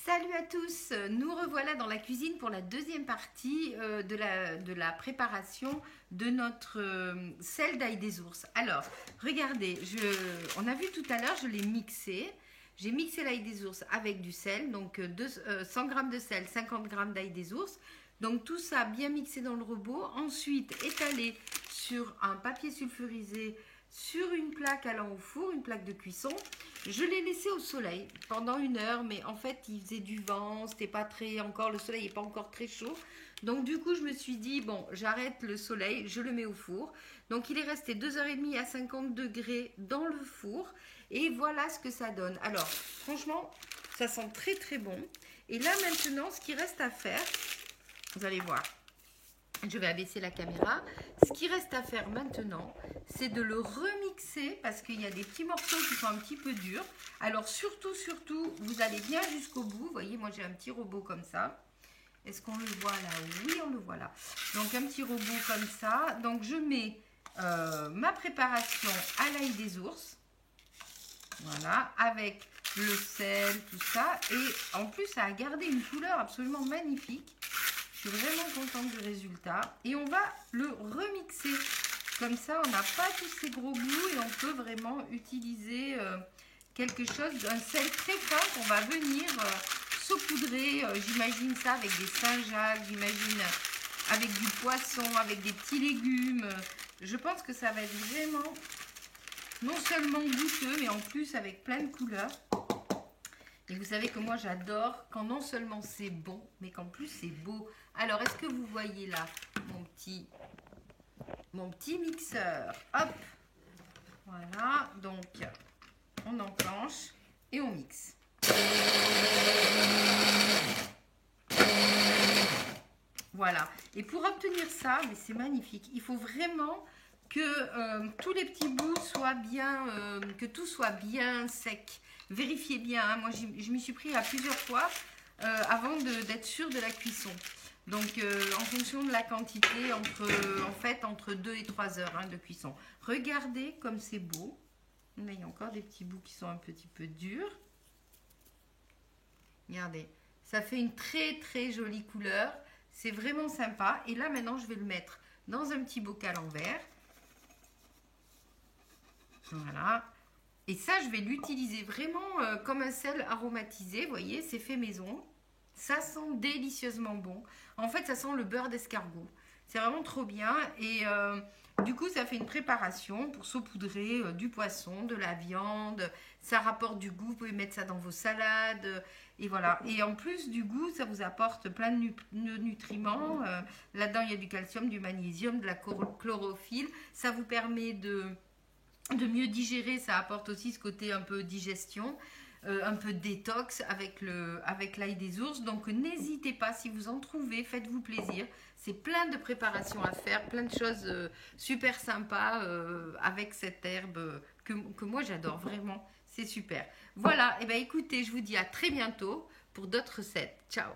Salut à tous, nous revoilà dans la cuisine pour la deuxième partie de la préparation de notre sel d'ail des ours. Alors, regardez, on a vu tout à l'heure, je l'ai mixé. J'ai mixé l'ail des ours avec du sel, donc 100 g de sel, 50 g d'ail des ours. Donc tout ça bien mixé dans le robot. Ensuite, étalé sur un papier sulfurisé sur une plaque allant au four, une plaque de cuisson. Je l'ai laissé au soleil pendant 1 heure, mais en fait il faisait du vent, c'était pas très encore, le soleil n'est pas encore très chaud. Donc du coup je me suis dit bon, j'arrête le soleil, je le mets au four. Donc il est resté 2h30 à 50 degrés dans le four et voilà ce que ça donne. Alors franchement ça sent très très bon. Et là maintenant ce qui reste à faire, vous allez voir. Je vais abaisser la caméra. Ce qui reste à faire maintenant, c'est de le remixer parce qu'il y a des petits morceaux qui sont un petit peu durs. Alors surtout, vous allez bien jusqu'au bout. Vous voyez, moi j'ai un petit robot comme ça. Est-ce qu'on le voit là? Oui, on le voit là. Donc un petit robot comme ça. Donc je mets ma préparation à l'ail des ours. Voilà, avec le sel, tout ça. Et en plus, ça a gardé une couleur absolument magnifique. Je suis vraiment contente du résultat. Et on va le remixer. Comme ça, on n'a pas tous ces gros bouts et on peut vraiment utiliser quelque chose, un sel très fin qu'on va venir saupoudrer. J'imagine ça avec des Saint-Jacques, j'imagine avec du poisson, avec des petits légumes. Je pense que ça va être vraiment non seulement goûteux, mais en plus avec plein de couleurs. Et vous savez que moi j'adore quand non seulement c'est bon, mais qu'en plus c'est beau. Alors est-ce que vous voyez là mon petit mixeur? Hop, voilà, donc on enclenche et on mixe. Voilà, et pour obtenir ça, mais c'est magnifique, il faut vraiment que tous les petits bouts soient bien, que tout soit bien sec. Vérifiez bien, hein. Moi je m'y suis pris à plusieurs fois avant d'être sûre de la cuisson. Donc en fonction de la quantité, entre 2 et 3 heures de cuisson. Regardez comme c'est beau. Là il y a encore des petits bouts qui sont un petit peu durs. Regardez, ça fait une très très jolie couleur. C'est vraiment sympa. Et là maintenant je vais le mettre dans un petit bocal en verre. Voilà. Et ça, je vais l'utiliser vraiment comme un sel aromatisé. Vous voyez, c'est fait maison. Ça sent délicieusement bon. En fait, ça sent le beurre d'escargot. C'est vraiment trop bien. Et du coup, ça fait une préparation pour saupoudrer du poisson, de la viande. Ça rapporte du goût. Vous pouvez mettre ça dans vos salades. Et voilà. Et en plus du goût, ça vous apporte plein de nutriments. Là-dedans, il y a du calcium, du magnésium, de la chlorophylle. Ça vous permet de mieux digérer, ça apporte aussi ce côté un peu digestion, un peu détox avec l'ail des ours. Donc n'hésitez pas, si vous en trouvez, faites-vous plaisir. C'est plein de préparations à faire, plein de choses super sympas avec cette herbe que moi j'adore vraiment, c'est super. Voilà, et bien écoutez, je vous dis à très bientôt pour d'autres recettes. Ciao!